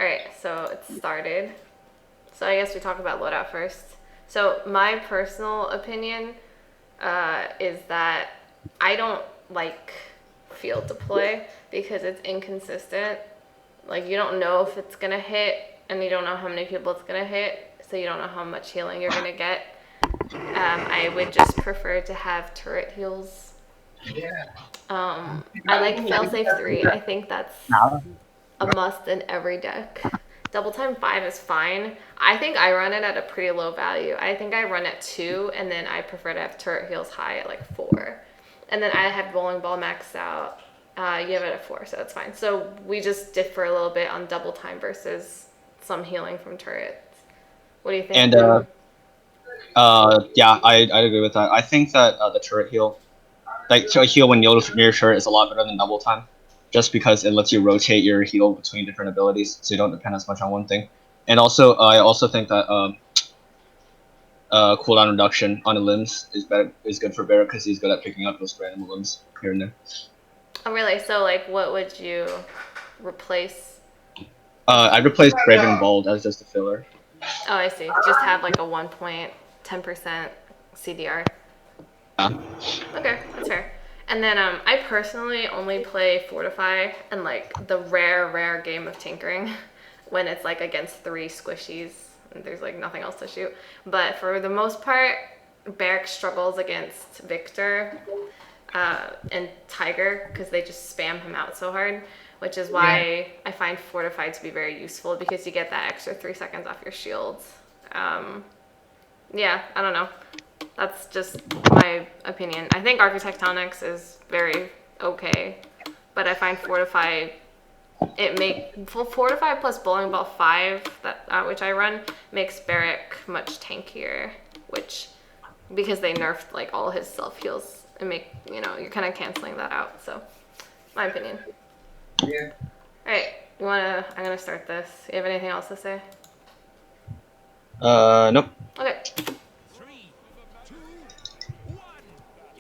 Alright, so it started. So I guess we talk about loadout first. So my personal opinion is that I don't like field deploy because it's inconsistent. Like you don't know if it's gonna hit, and you don't know how many people it's gonna hit, so you don't know how much healing you're gonna get. I would just prefer to have turret heals. I like failsafe 3. I think that's a must in every deck. Double time 5 is fine. I think I run it at a pretty low value. I think I run at 2, and then I prefer to have turret heals high at like 4. And then I have bowling ball maxed out. You have it at 4, so that's fine. So we just differ a little bit on double time versus some healing from turrets. What do you think? And yeah, I agree with that. I think that the turret heal, like to heal when near your turret, is a lot better than double time, just because it lets you rotate your heal between different abilities, so you don't depend as much on one thing. And also, I also think that cooldown reduction on the limbs is good for Barrett because he's good at picking up those random limbs here and there. Oh, really? So, like, what would you replace? I'd replace Raven and Bold as just a filler. Oh, I see. Just have like a 1.10% CDR. Yeah. Okay, that's fair. And then I personally only play Fortify and like the rare game of Tinkering when it's like against 3 squishies and there's like nothing else to shoot. But for the most part, Barik struggles against Victor and Tiger because they just spam him out so hard, which is why I find Fortified to be very useful because you get that extra 3 seconds off your shields. Yeah, I don't know. That's just my opinion. I think Architectonics is very okay, but I find Fortify Fortify plus Bowling Ball 5 that which I run makes Barik much tankier, which because they nerfed like all his self heals and you're kind of canceling that out. So, my opinion. Yeah. All right, I'm gonna start this. You have anything else to say? Nope. Okay.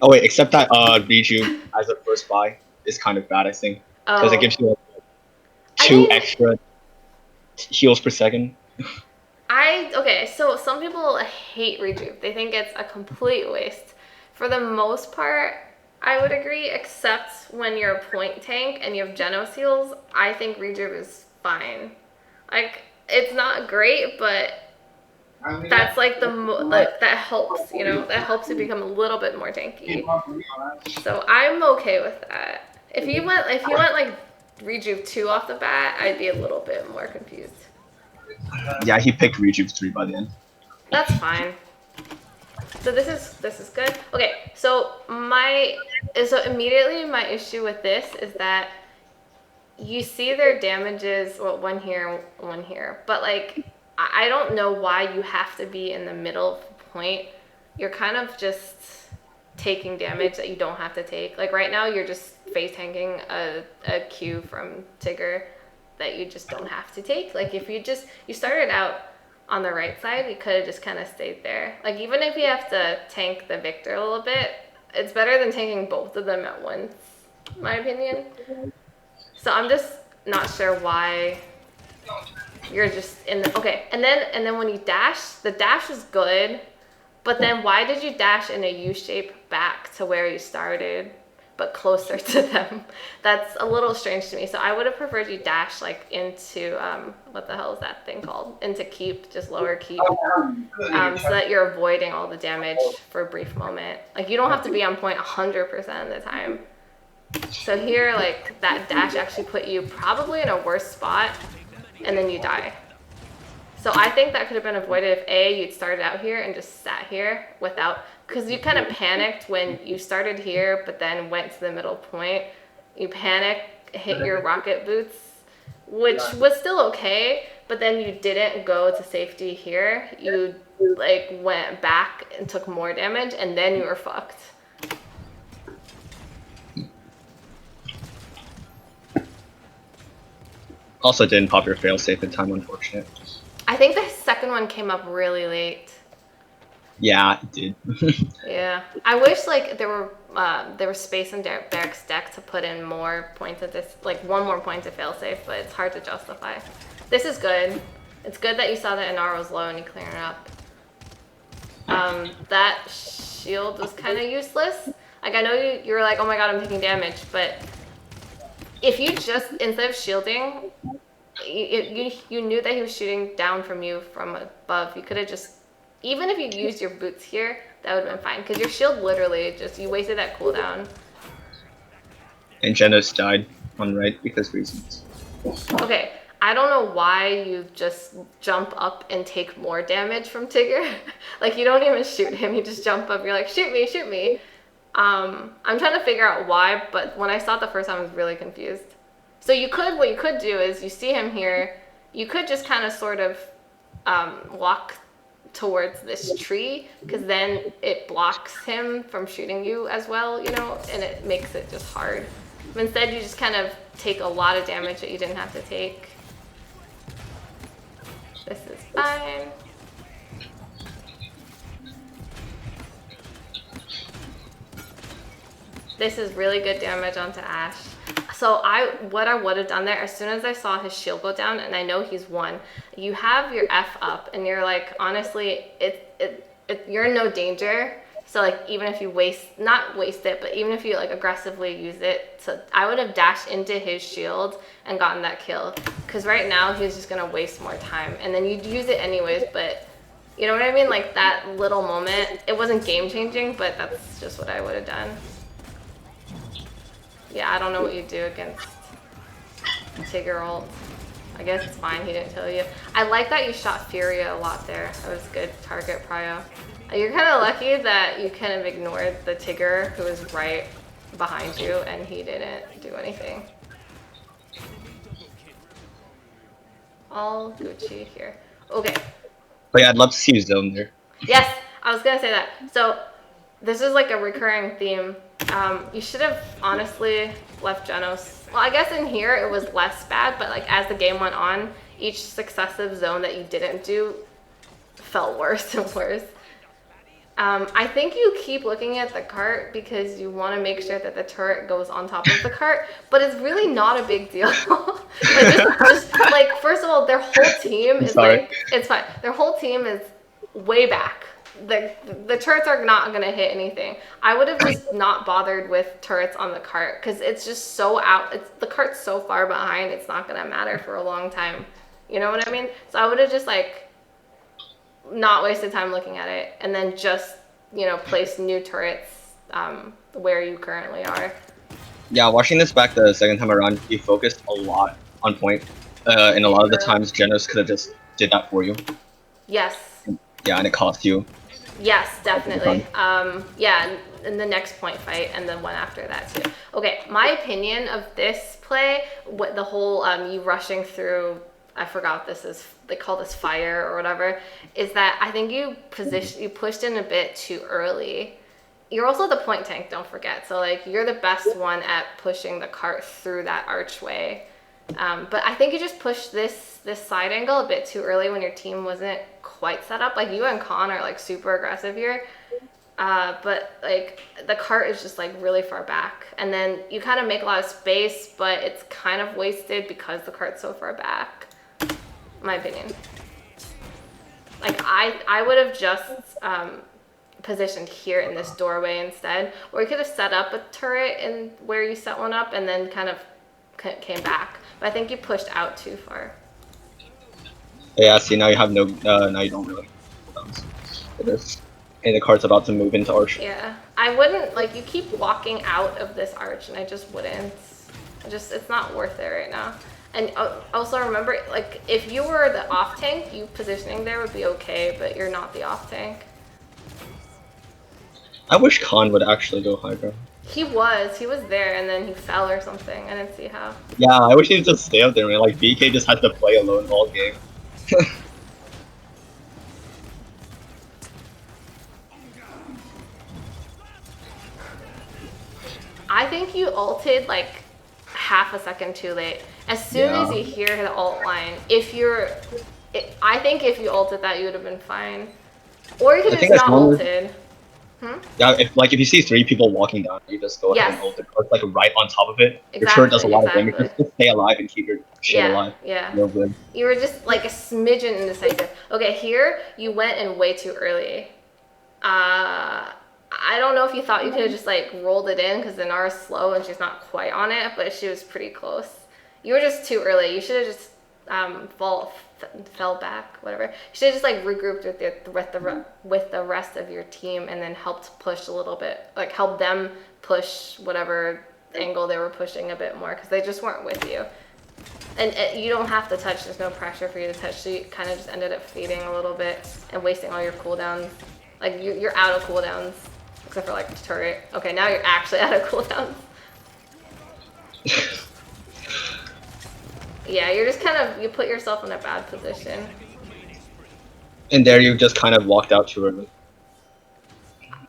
Oh wait, except that Riju as a first buy is kind of bad, I think, because it gives you like, 2 extra heals per second. Okay, so some people hate Rejuve. They think it's a complete waste. For the most part, I would agree, except when you're a point tank and you have Geno seals, I think Rejuve is fine. Like, it's not great, but that's like that helps, that helps you become a little bit more tanky. So I'm okay with that. If you went like Rejuve 2 off the bat, I'd be a little bit more confused. Yeah, he picked Rejuve 3 by the end. That's fine. So this is good. Okay, so immediately my issue with this is that you see their damages, well, one here, but like I don't know why you have to be in the middle of the point. You're kind of just taking damage that you don't have to take. Like right now, you're just face tanking a Q from Tigger that you just don't have to take. Like if you started out on the right side, you could have just kind of stayed there. Like even if you have to tank the Victor a little bit, it's better than tanking both of them at once, in my opinion. So I'm just not sure why you're just in the okay. And then when you dash, the dash is good, but then why did you dash in a U shape back to where you started, but closer to them? That's a little strange to me. So I would have preferred you dash like into what the hell is that thing called? Into keep, just lower keep, so that you're avoiding all the damage for a brief moment. Like you don't have to be on point 100% of the time. So here, like that dash actually put you probably in a worse spot, and then you die. So I think that could have been avoided if you'd started out here and just sat here because you kind of panicked when you started here, but then went to the middle point. You panicked, hit your rocket boots, which was still okay, but then you didn't go to safety here. You like went back and took more damage, and then you were fucked. Also didn't pop your failsafe in time, unfortunate. I think the second one came up really late. Yeah, it did. Yeah, I wish like there was space in Derek's deck to put in more points of this, like one more point to failsafe, but it's hard to justify. This is good. It's good that you saw that Inara was low and you cleared it up. That shield was kind of useless. Like, I know you were like, oh my god, I'm taking damage, but if you just, instead of shielding, you knew that he was shooting down from you from above. You could have just, even if you used your boots here, that would have been fine. Because your shield literally just, you wasted that cooldown. And Genos died on right because reasons. Okay, I don't know why you just jump up and take more damage from Tigger. Like, you don't even shoot him, you just jump up, you're like, shoot me, shoot me. I'm trying to figure out why, but when I saw it the first time, I was really confused. So what you could do is, you see him here, you could just kind of sort of walk towards this tree, because then it blocks him from shooting you as well, you know, and it makes it just hard. But instead, you just kind of take a lot of damage that you didn't have to take. This is fine. This is really good damage onto Ashe. So what I would have done there, as soon as I saw his shield go down, and I know he's one, you have your F up, and you're like, honestly, you're in no danger. So like, even if you not waste it, but even if you like aggressively use it, so I would have dashed into his shield and gotten that kill. Because right now he's just gonna waste more time, and then you'd use it anyways. But you know what I mean? Like, that little moment, it wasn't game changing, but that's just what I would have done. Yeah, I don't know what you do against Tigger ult. I guess it's fine, he didn't tell you. I like that you shot Furia a lot there. That was good target prio. You're kind of lucky that you kind of ignored the Tigger who was right behind you and he didn't do anything. All Gucci here. Okay. But yeah, I'd love to see you zone there. Yes, I was gonna say that. So this is like a recurring theme. You should have honestly left Genos. Well, I guess in here it was less bad, but like as the game went on, each successive zone that you didn't do felt worse and worse. I think you keep looking at the cart because you want to make sure that the turret goes on top of the cart, but it's really not a big deal. Like, first of all, their whole team is like, it's fine. Their whole team is way back. The turrets are not going to hit anything. I would have just not bothered with turrets on the cart because it's just so the cart's so far behind, it's not going to matter for a long time. You know what I mean? So I would have just like not wasted time looking at it and then just, you know, place new turrets where you currently are. Yeah, watching this back the second time around, you focused a lot on point. And a lot of the times Genos could have just did that for you. Yes. Yeah, and it cost you. Yes, definitely. Yeah, in the next point fight and the one after that too. Okay, my opinion of this play, what the whole you rushing through, I forgot what this is, they call this fire or whatever, is that I think you pushed in a bit too early. You're also the point tank, don't forget. So like, you're the best one at pushing the cart through that archway. But I think you just pushed this side angle a bit too early when your team wasn't quite set up. Like, you and Khan are like super aggressive here. But like, the cart is just like really far back. And then you kind of make a lot of space, but it's kind of wasted because the cart's so far back. My opinion. Like, I would have just positioned here in this doorway instead. Or you could have set up a turret in where you set one up and then kind of came back. But I think you pushed out too far. Yeah, see, now you have no, now you don't really. It is. And the cart's about to move into arch. Yeah, I wouldn't, like, you keep walking out of this arch and I just wouldn't. It's not worth it right now. And also remember, like, if you were the off tank, you positioning there would be okay, but you're not the off tank. I wish Khan would actually go high ground. He was there and then he fell or something. I didn't see how. Yeah, I wish he'd just stay up there, man. Like, BK just had to play alone all game. I think you ulted like half a second too late. As soon as you hear the ult line, I think if you ulted that, you would have been fine. Or you could have just not ulted. Yeah, if you see 3 people walking down, you just go ahead Yes, and ult the card like right on top of it. Your turret does a exactly, lot of damage. exactly. Just stay alive and keep your shit Yeah, alive. yeah. Real good. You were just like a smidgen indecisive. Okay, here you went in way too early. I don't know if you thought you could have just like rolled it in because Inara's slow and she's not quite on it, but she was pretty close. You were just too early. You should have just fell back, whatever. You should have just like regrouped with the rest of your team and then helped push a little bit, like help them push whatever angle they were pushing a bit more because they just weren't with you. And you don't have to touch. There's no pressure for you to touch. So you kind of just ended up fading a little bit and wasting all your cooldowns. Like you're out of cooldowns, except for like turret. Okay, now you're actually out of cooldowns. Yeah, you're just kind of, you put yourself in a bad position. And there you just kind of walked out too early.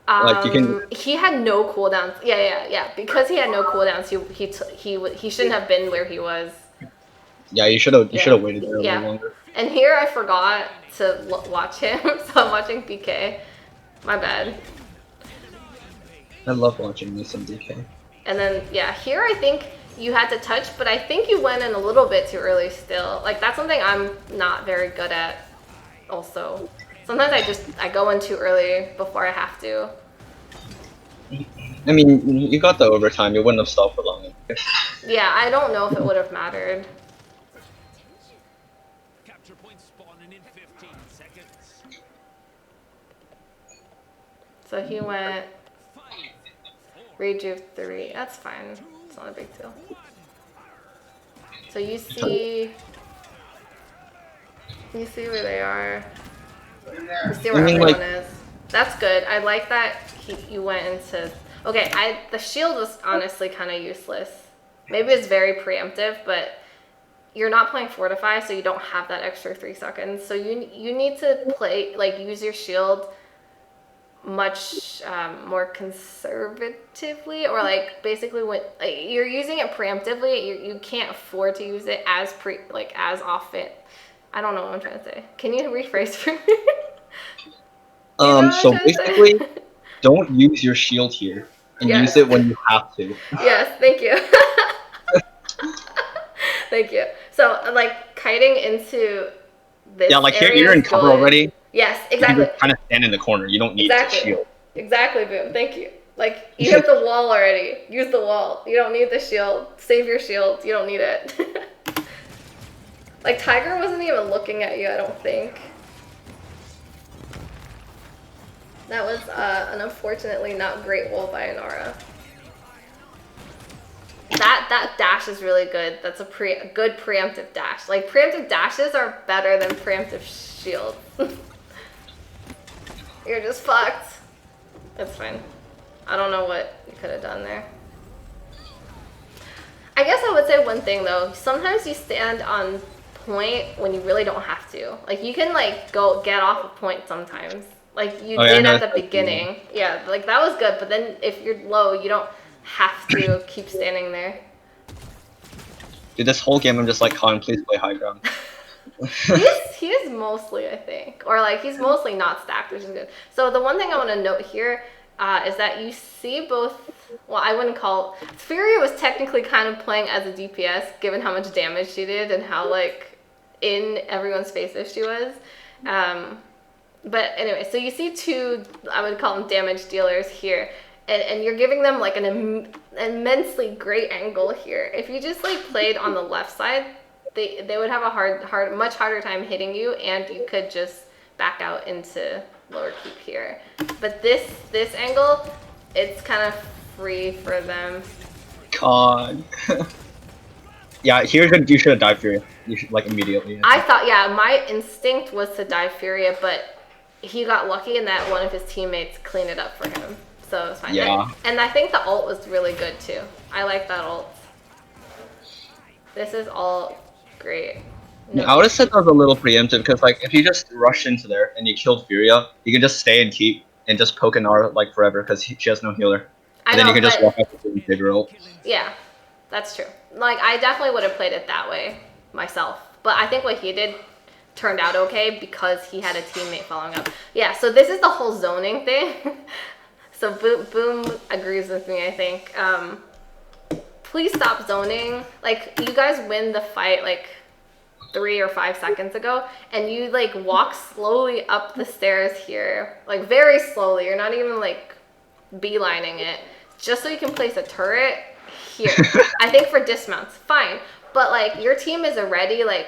Like you can. He had no cooldowns. Yeah. Because he had no cooldowns, he shouldn't have been where he was. Yeah, you should have waited there a little longer. And here I forgot to watch him, so I'm watching PK. My bad. I love watching this in DK. And then yeah, here I think you had to touch, but I think you went in a little bit too early still. Like that's something I'm not very good at also. Sometimes I go in too early before I have to. I mean, you got the overtime. You wouldn't have stopped for long. Yeah, I don't know if it would have mattered. Capture point spawning in 15 seconds. So he went rejuve 3. That's fine. It's not a big deal. So you see where they are. You see where everyone is. That's good. I like that you went into. Okay, the shield was honestly kind of useless. Maybe it's very preemptive, but you're not playing Fortify, so you don't have that extra 3 seconds. So you need to play, like, use your shield much more conservatively, or like basically when like, you're using it preemptively, you can't afford to use it as often. I don't know what I'm trying to say. Can you rephrase for me? So basically, don't use your shield here, and use it when you have to. Yes, thank you. Thank you. So, like, kiting into this. Yeah, like here you're in cover already. Yes, exactly. You just kind of stand in the corner. You don't need the shield. Exactly, Boom. Thank you. Like, you have the wall already. Use the wall. You don't need the shield. Save your shield. You don't need it. Like, Tiger wasn't even looking at you, I don't think. That was an unfortunately not great wall by Inara. That dash is really good. That's a good preemptive dash. Like, preemptive dashes are better than preemptive shields. You're just fucked. It's fine. I don't know what you could have done there. I guess I would say one thing though. Sometimes you stand on point when you really don't have to. Like, you can like go get off a point sometimes. Like you did at the beginning. Yeah, like that was good. But then if you're low, you don't have to keep standing there. Dude, this whole game I'm just like, Colin, please play high ground. He is mostly, I think. Or like he's mostly not stacked, which is good. So the one thing I want to note here is that you see both, well, I wouldn't call, Furia was technically kind of playing as a DPS given how much damage she did and how like in everyone's faces she was. But anyway, so you see 2, I would call them damage dealers here. And you're giving them like an immensely great angle here. If you just like played on the left side, they would have a much harder time hitting you, and you could just back out into lower keep here. But this angle, it's kind of free for them. God. Yeah, here you should have died Furia. You should like immediately. I thought, yeah, my instinct was to dive Furia, but he got lucky in that one of his teammates cleaned it up for him. So it was fine. Yeah. And I think the ult was really good too. I like that ult. This is all great. No. I would have said that was a little preemptive because like if you just rushed into there and you killed Furia, you can just stay and keep and just poke Inara like forever because she has no healer. And then you can just walk out the bigger ult. Yeah, that's true. Like I definitely would have played it that way myself. But I think what he did turned out okay because he had a teammate following up. Yeah, so this is the whole zoning thing. So Boom agrees with me, I think. Please stop zoning. Like, you guys win the fight, like, 3 or 5 seconds ago, and you, like, walk slowly up the stairs here. Like, very slowly. You're not even, like, beelining it. Just so you can place a turret here. I think for dismounts, fine. But, like, your team is already, like,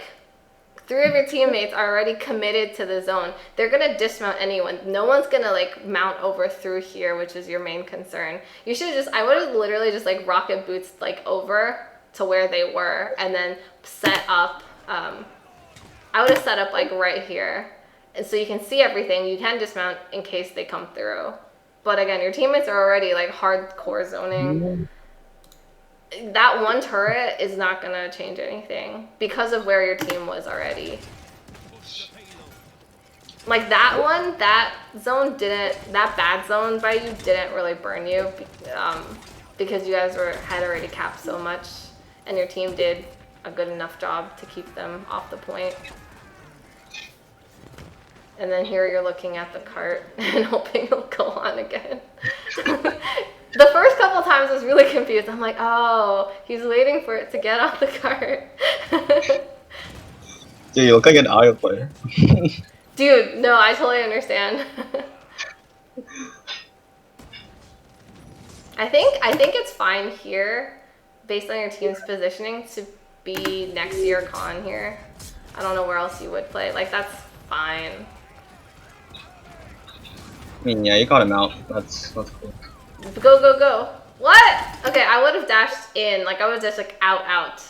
3 of your teammates are already committed to the zone. They're gonna dismount anyone. No one's gonna like mount over through here, which is your main concern. You should just, I would have literally just like rocket boots like over to where they were and then set up, I would have set up like right here. And so you can see everything. You can dismount in case they come through. But again, your teammates are already like hardcore zoning. That one turret is not gonna change anything because of where your team was already. Like that one, that zone didn't, that bad zone by you didn't really burn you because you guys had already capped so much and your team did a good enough job to keep them off the point. And then here you're looking at the cart and hoping it'll go on again. The first couple times I was really confused. I'm like, oh, he's waiting for it to get off the cart. Dude, you look like an audio player. Dude, no, I totally understand. I think it's fine here, based on your team's positioning, to be next to your con here. I don't know where else you would play. Like, that's fine. I mean, yeah, you got him out. That's cool. Go, go, go. What? Okay, I would have dashed in. Like, I would have just like out.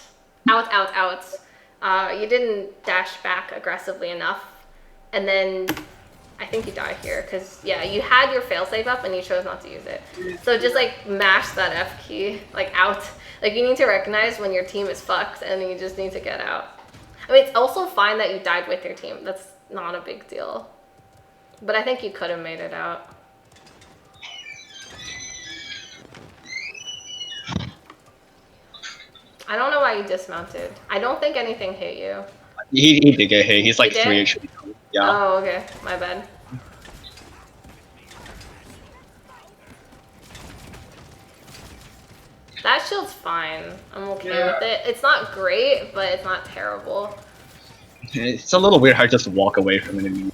You didn't dash back aggressively enough. And then I think you die here because, yeah, you had your failsafe up and you chose not to use it. So just like mash that F key, like out. Like, you need to recognize when your team is fucked and you just need to get out. I mean, it's also fine that you died with your team. That's not a big deal. But I think you could have made it out. I don't know why you dismounted. I don't think anything hit you. He did get hit. He's like He did? 3 actually. Yeah. Oh, okay. My bad. That shield's fine. I'm okay with it. It's not great, but it's not terrible. It's a little weird how to just walk away from an enemy.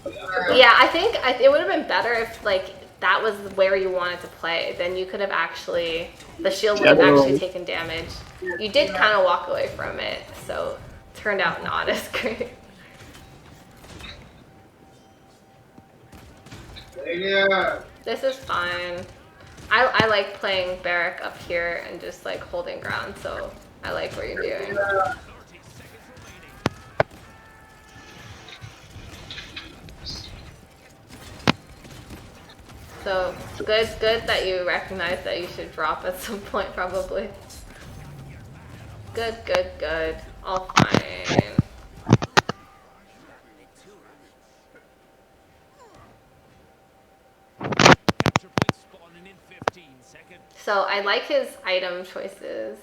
Yeah, I think it would have been better if like that was where you wanted to play. Then you could have actually, the shield would have actually taken damage. You did kind of walk away from it, so it turned out not as great. This is fine. I like playing barik up here and just like holding ground, so I like what you're doing. So good that you recognize that you should drop at some point, probably. Good. All fine. So I like his item choices.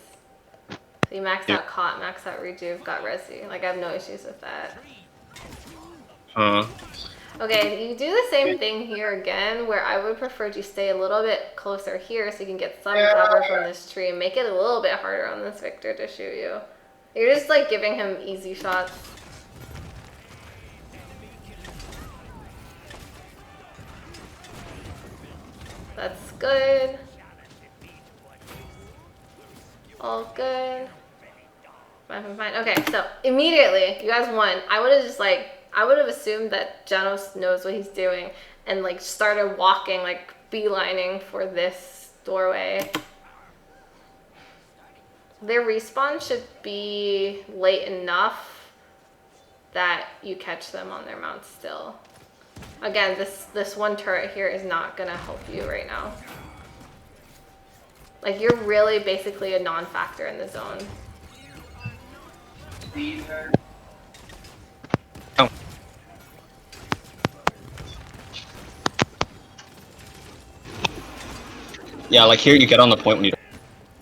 So you maxed out caught, maxed out rejuve, got resi. Like, I have no issues with that. Okay, you do the same thing here again, where I would prefer you stay a little bit closer here so you can get some cover from this tree and make it a little bit harder on this Victor to shoot you. You're just like giving him easy shots. That's good. All good. Fine. Okay, so immediately you guys won. I would have just like, I would have assumed that Janos knows what he's doing and like started walking, like beelining for this doorway. Their respawn should be late enough that you catch them on their mount still. Again, this one turret here is not gonna help you right now. Like, you're really basically a non-factor in the zone. Yeah, like here you get on the point when you.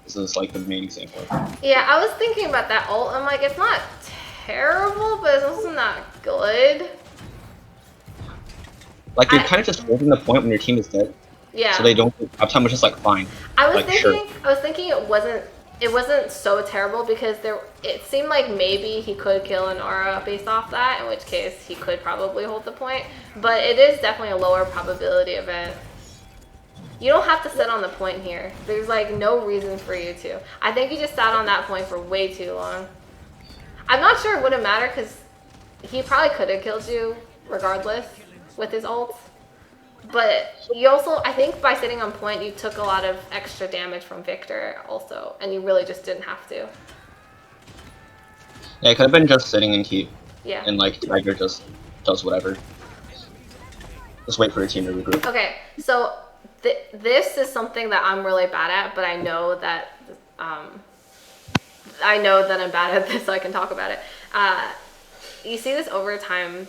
This is like the main example. Yeah, I was thinking about that ult. I'm like, it's not terrible, but it's also not good. Like, you're kind of just holding the point when your team is dead. Yeah. So they don't uptime, which is like fine. I was Like, thinking, sure. I was thinking it wasn't so terrible because it seemed like maybe he could kill an aura based off that, in which case he could probably hold the point. But it is definitely a lower probability event. You don't have to sit on the point here. There's like no reason for you to. I think you just sat on that point for way too long. I'm not sure it wouldn't matter because he probably could have killed you regardless with his ult. But you also, I think by sitting on point, you took a lot of extra damage from Victor also, and you really just didn't have to. Yeah, it could have been just sitting and keep, Yeah. and like Tiger just does whatever. Just wait for your team to regroup. Okay, so this is something that I'm really bad at, but I know that I'm bad at this, so I can talk about it. You see this overtime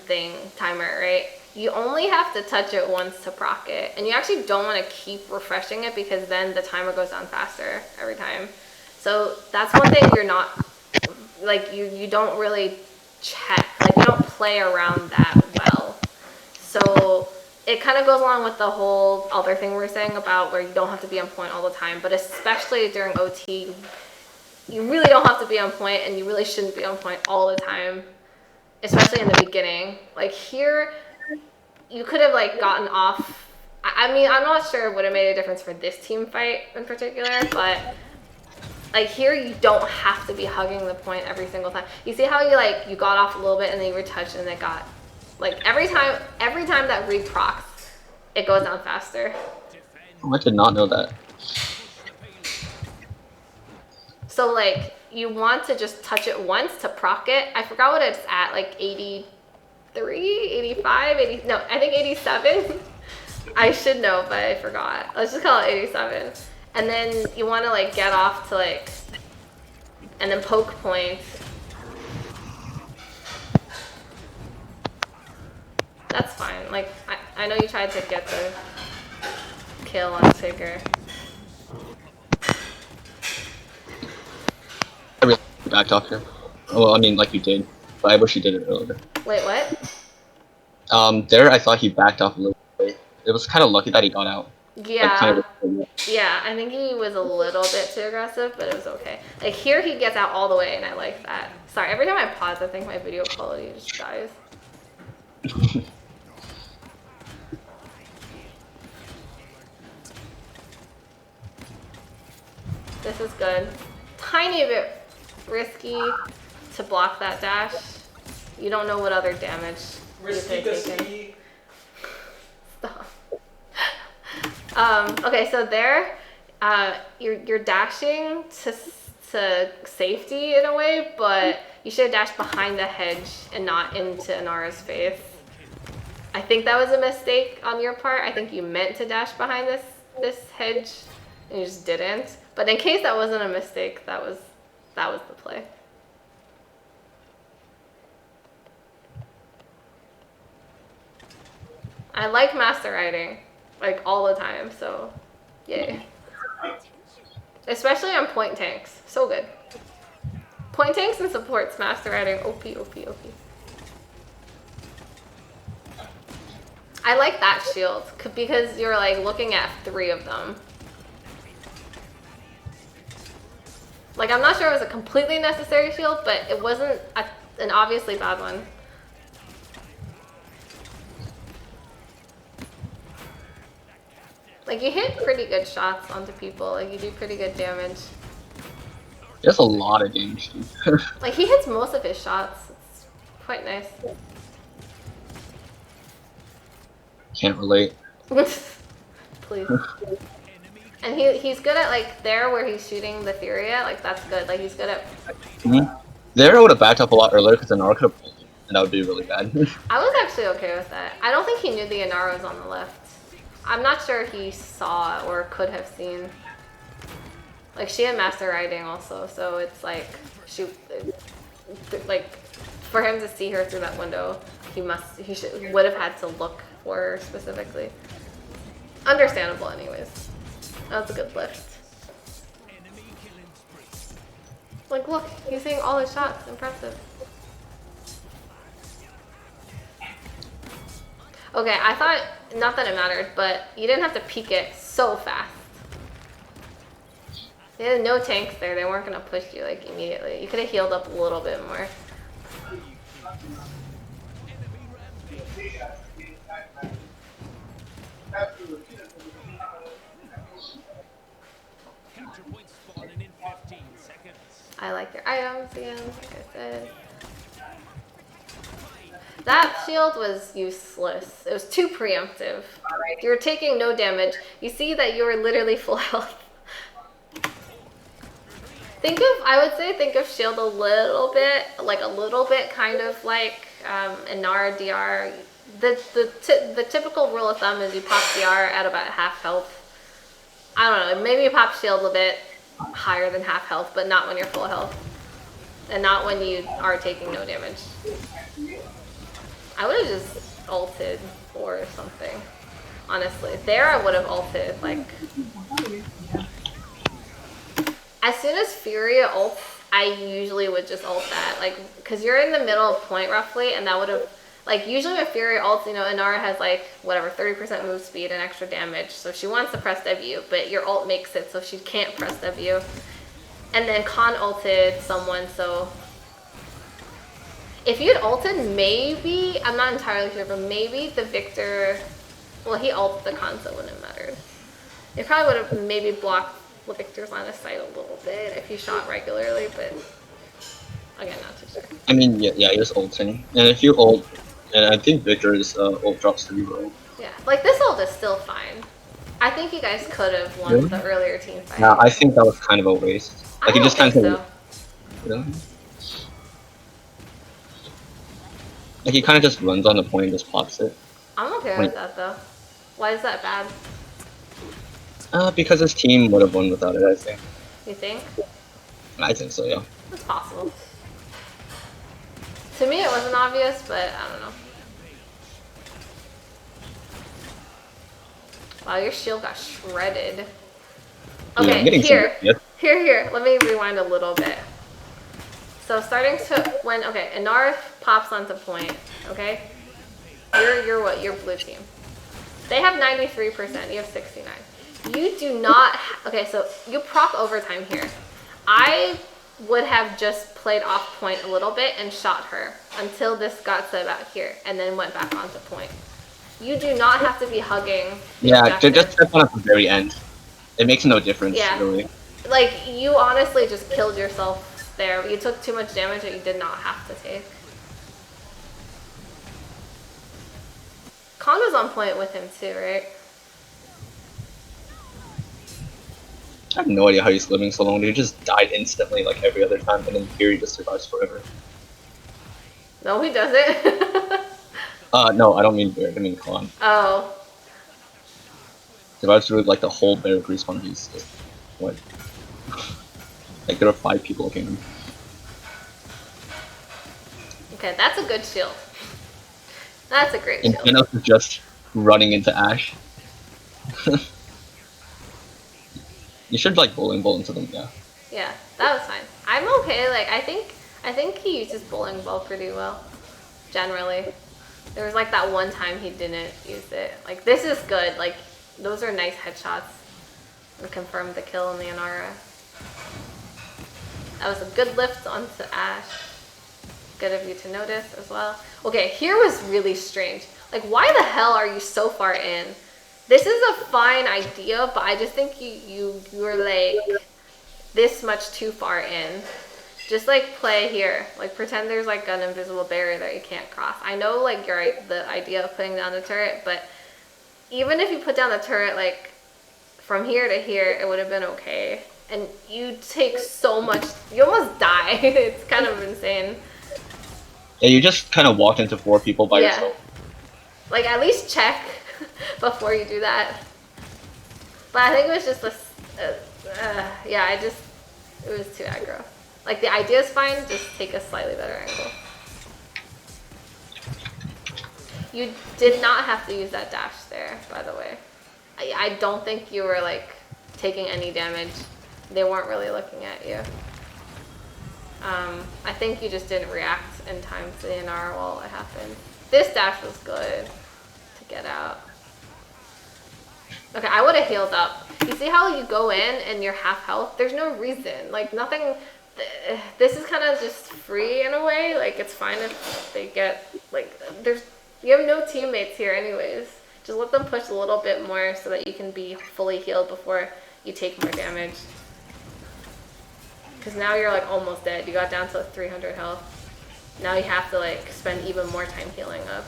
timer, right? You only have to touch it once to proc it, and you actually don't want to keep refreshing it because then the timer goes down faster every time. So that's one thing you're not, like, you don't really check, like you don't play around that well. So it kind of goes along with the whole other thing we're saying about where you don't have to be on point all the time, but especially during OT, you really don't have to be on point, and you really shouldn't be on point all the time, especially in the beginning. Like here, you could have like gotten off. I mean, I'm not sure it would have made a difference for this team fight in particular, but like here, you don't have to be hugging the point every single time. You see how you got off a little bit and then you retouched and it got like every time that reprocs, it goes down faster. Oh, I did not know that. So like you want to just touch it once to proc it. I forgot what it's at, like 83, 85, 80, no, I think 87. I should know, but I forgot. Let's just call it 87. And then you want to like get off to like, and then poke point. That's fine. Like, I know you tried to get the kill on Tigger. I really backed off here. Well, I mean, like you did, but I wish you did it earlier. Wait, what? There I thought he backed off a little bit. It was kind of lucky that he got out. Yeah. Like, kind of. Yeah, I think he was a little bit too aggressive, but it was okay. Like here he gets out all the way and I like that. Sorry, every time I pause I think my video quality just dies. This is good. Tiny bit risky to block that dash. You don't know what other damage you could have taken. Stop. Okay, so there, you're dashing to safety in a way, but you should have dashed behind the hedge and not into Inara's face. I think that was a mistake on your part. I think you meant to dash behind this hedge, and you just didn't. But in case that wasn't a mistake, that was the play. I like master riding, like all the time, so yay. Especially on point tanks, so good. Point tanks and supports master riding, OP, OP, OP. I like that shield because you're like looking at 3 of them. Like I'm not sure it was a completely necessary shield, but it wasn't an obviously bad one. Like you hit pretty good shots onto people, like you do pretty good damage. There's a lot of damage, dude. Like he hits most of his shots. It's quite nice. Can't relate. Please. And he's good at like there where he's shooting the Furia, like that's good. Like he's good at. There I would have backed up a lot earlier because Inara could have pulled him, and that would be really bad. I was actually okay with that. I don't think he knew the Inara was on the left. I'm not sure he saw or could have seen. Like she had master riding also, so it's like shoot, like for him to see her through that window, he would have had to look for her specifically. Understandable, anyways. That was a good lift. Like look, he's hitting all his shots. Impressive. Okay, I thought, not that it mattered, but you didn't have to peek it so fast. They had no tanks there. They weren't gonna push you like immediately. You could have healed up a little bit more. Capture point spawning in 15 seconds. I like their items again, like I said. That shield was useless. It was too preemptive. You were taking no damage. You see that you were literally full health. I would say think of shield a little bit kind of like Inara DR. The typical rule of thumb is you pop DR at about half health. I don't know, maybe you pop shield a bit higher than half health, but not when you're full health. And not when you are taking no damage. I would have just ulted or something. Honestly. There I would have ulted, like... As soon as Fury ults, I usually would just ult that. Like, because you're in the middle of point roughly, and that would have... Like, usually when Fury ults, you know, Inara has like, whatever, 30% move speed and extra damage. So she wants to press W, but your ult makes it so she can't press W. And then Khan ulted someone, so... If you'd ulted, maybe, I'm not entirely sure, but maybe the Victor, well, he ulted the Khan, so it wouldn't have mattered. It probably would have maybe blocked the Victor's line of sight a little bit if you shot regularly, but again, not too sure. I mean, yeah, he was ulting. And if you ult, and I think Victor's ult drops to reroll. Yeah, like this ult is still fine. I think you guys could have won Really? the earlier team fight. Yeah, I think that was kind of a waste. Like, I don't think so. Yeah. Like, he kind of just runs on the point and just pops it. I'm okay with that though. Why is that bad? Because his team would have won without it, I think. You think? I think so, yeah. It's possible. To me, it wasn't obvious, but I don't know. Wow, your shield got shredded. Okay, Yeah, here. Let me rewind a little bit. So starting to okay, Inara pops onto point. Okay, you're what? You're blue team. They have 93%. You have 69. You do not. Okay, so you proc overtime here. I would have just played off point a little bit and shot her until this got to about here, and then went back onto point. You do not have to be hugging. Yeah, just step on at the very end. It makes no difference, really. Like, you honestly just killed yourself there. You took too much damage that you did not have to take. Khan was on point with him too, right? I have no idea how he's living so long. He just died instantly, like every other time, and then Fury just survives forever. No, he doesn't. No, I don't mean Barik, I mean Khan. Oh. Survives through like the whole Barik respawn. He's just what? Like there are 5 people looking at him. Okay, that's a good shield. That's a great and shield. And Thanos is just running into Ash. You should like bowling ball into them, yeah. Yeah, that was fine. I'm okay. Like I think he uses bowling ball pretty well, generally. There was like that one time he didn't use it. Like this is good. Like those are nice headshots. And confirmed the kill in the Inara. That was a good lift onto Ash. Good of you to notice as well. Okay, here was really strange. Like why the hell are you so far in? This is a fine idea, but I just think you were like this much too far in. Just like play here, like pretend there's like an invisible barrier that you can't cross. I know like the idea of putting down the turret, but even if you put down the turret like from here to here, it would have been okay. And you take so much, you almost die. It's kind of insane. Yeah, you just kind of walked into 4 people by yourself. Like at least check before you do that. But I think it was just it was too aggro. Like the idea is fine, just take a slightly better angle. You did not have to use that dash there, by the way. I don't think you were like taking any damage. They weren't really looking at you. I think you just didn't react in time to the Inara while it happened. This dash was good to get out. Okay, I would have healed up. You see how you go in and you're half health? There's no reason. Like, nothing... This is kind of just free in a way. Like, it's fine if they get... Like, there's... You have no teammates here anyways. Just let them push a little bit more so that you can be fully healed before you take more damage. Because now you're, like, almost dead. You got down to 300 health. Now you have to, like, spend even more time healing up.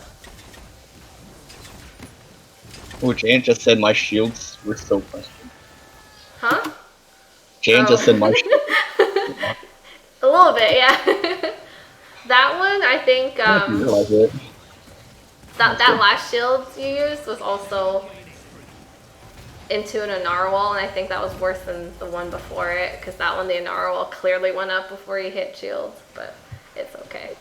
Oh, Jane just said my shields were so questioned. Huh? Jane just said my shields. A little bit, yeah. That one, I think, I didn't realize it. that last shield you used was also into an narwhal, and I think that was worse than the one before it, because that one, the narwhal clearly went up before you hit shield, but it's okay.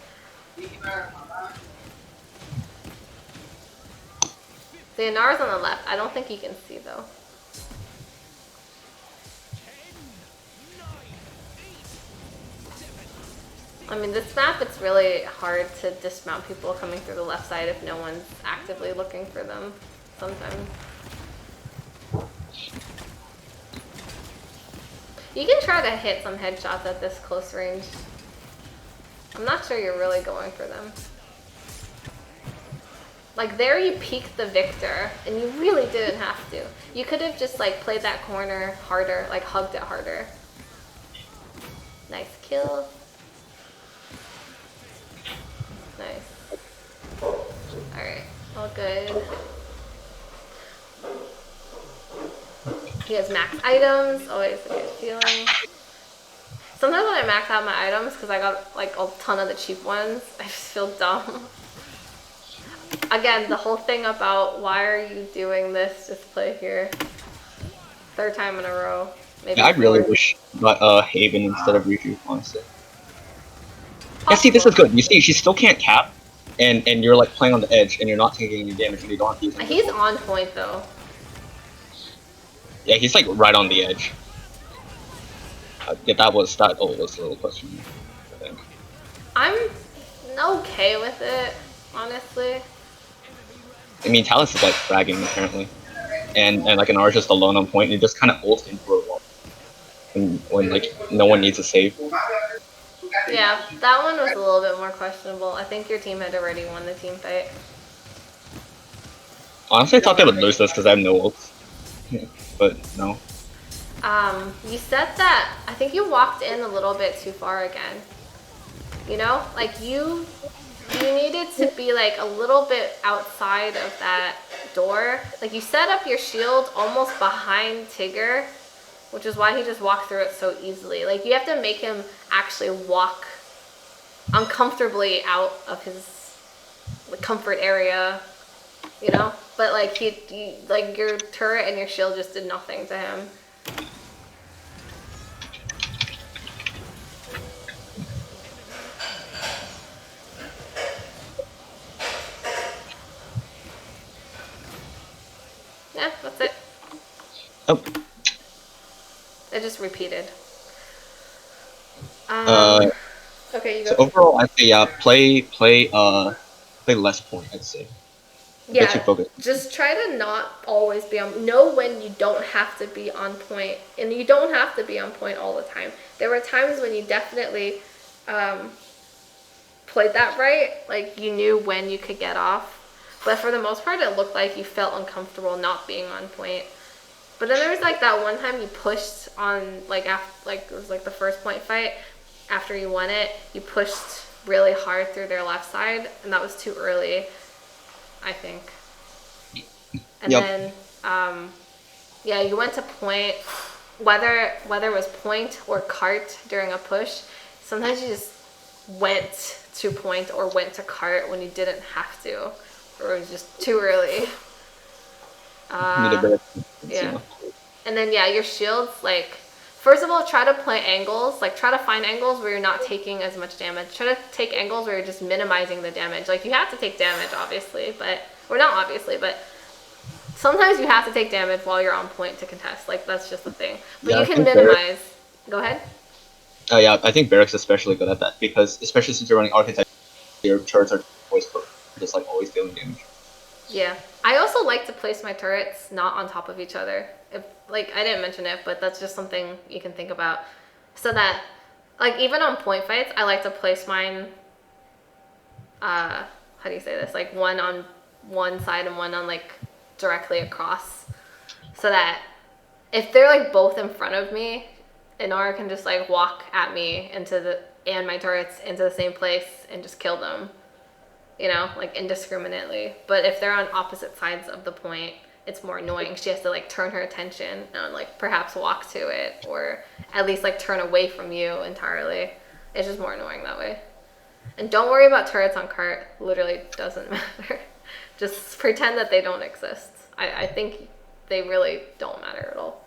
The Inar's on the left. I don't think you can see though. I mean, this map, it's really hard to dismount people coming through the left side if no one's actively looking for them sometimes. You can try to hit some headshots at this close range. I'm not sure you're really going for them. Like, there you peaked the Victor, and you really didn't have to. You could have just, like, played that corner harder, like, hugged it harder. Nice kill. Nice. Alright, all good. He has max items, always a good feeling. Sometimes when I max out my items, because I got, like, a ton of the cheap ones, I just feel dumb. Again, the whole thing about why are you doing this, just play here. Third time in a row. Maybe Yeah, I really fourth. wish got Haven instead of Riju, honestly. Yeah, see, this is good. You see, she still can't cap, and you're like playing on the edge, and you're not taking any damage, and you don't have to use He's on point though. Yeah, he's like right on the edge. Yeah, that was a little question, I think. I'm okay with it, honestly. I mean, Talus is like fragging apparently, and like an R just alone on point, and he just kind of ults into a wall when like no one needs a save. Yeah, that one was a little bit more questionable. I think your team had already won the team fight. Honestly, I thought they would lose this because I have no ults, but no. You said that, I think you walked in a little bit too far again. You know? Like, you needed to be, like, a little bit outside of that door. Like, you set up your shield almost behind Tigger, which is why he just walked through it so easily. Like, you have to make him actually walk uncomfortably out of his comfort area, you know? But, like, like, your turret and your shield just did nothing to him. Yeah, that's it. Oh. It just repeated. Okay, you go. So overall, I'd say yeah, play less point. I'd say. Yeah, Too focused. just try to not always be on. Know when you don't have to be on point, and you don't have to be on point all the time. There were times when you definitely played that right. Like, you knew when you could get off. But for the most part, it looked like you felt uncomfortable not being on point. But then there was like that one time you pushed on, like, after, like, it was like the first point fight. After you won it, you pushed really hard through their left side, and that was too early, I think. And Yep. then, yeah, you went to point, whether it was point or cart during a push, sometimes you just went to point or went to cart when you didn't have to. Or it was just too early. Yeah. And then, yeah, your shields, like, first of all, try to play angles. Like, try to find angles where you're not taking as much damage. Try to take angles where you're just minimizing the damage. Like, you have to take damage, obviously, but, or not obviously, but sometimes you have to take damage while you're on point to contest. Like, that's just the thing. But Yeah, you can minimize. Go ahead. Yeah, I think Barik's especially good at that because, especially since you're running archetype, your turrets are always just like always dealing damage. Yeah. I also like to place my turrets not on top of each other. If like I didn't mention it, but that's just something you can think about. So that like even on point fights, I like to place mine how do you say this? Like one on one side and one on like directly across. So that if they're like both in front of me, Inara can just like walk at me into the and my turrets into the same place and just kill them. You know, like indiscriminately. But if they're on opposite sides of the point, it's more annoying. She has to like turn her attention and like perhaps walk to it or at least like turn away from you entirely. It's just more annoying that way. And don't worry about turrets on cart. Literally doesn't matter. Just pretend that they don't exist. I think they really don't matter at all.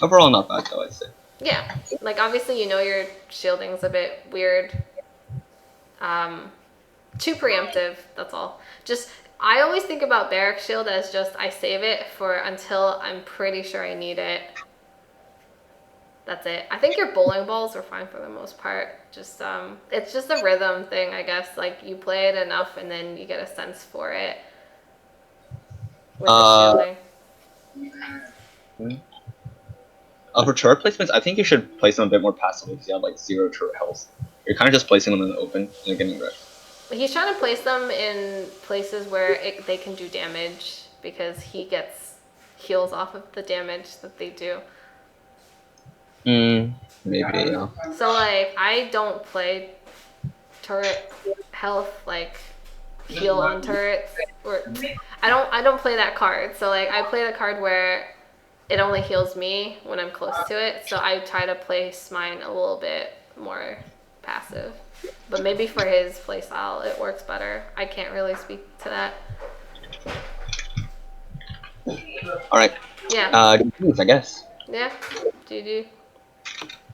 Overall, not bad though, I'd say. Yeah. Like obviously you know your shielding's a bit weird. Too preemptive, that's all. Just I always think about barrack shield as just I save it for until I'm pretty sure I need it. That's it. I think your bowling balls are fine for the most part. Just it's just a rhythm thing, I guess. Like you play it enough and then you get a sense for it with the shielding. For turret placements, I think you should place them a bit more passively because you have like 0 turret health. You're kind of just placing them in the open and you're getting wrecked. He's trying to place them in places where they can do damage because he gets heals off of the damage that they do. Maybe, yeah. So like I don't play turret health like heal on turrets or I don't play that card. So like I play the card where it only heals me when I'm close to it. So I try to place mine a little bit more passive. But maybe for his playstyle it works better. I can't really speak to that. Alright. Yeah. I guess. Yeah. GG.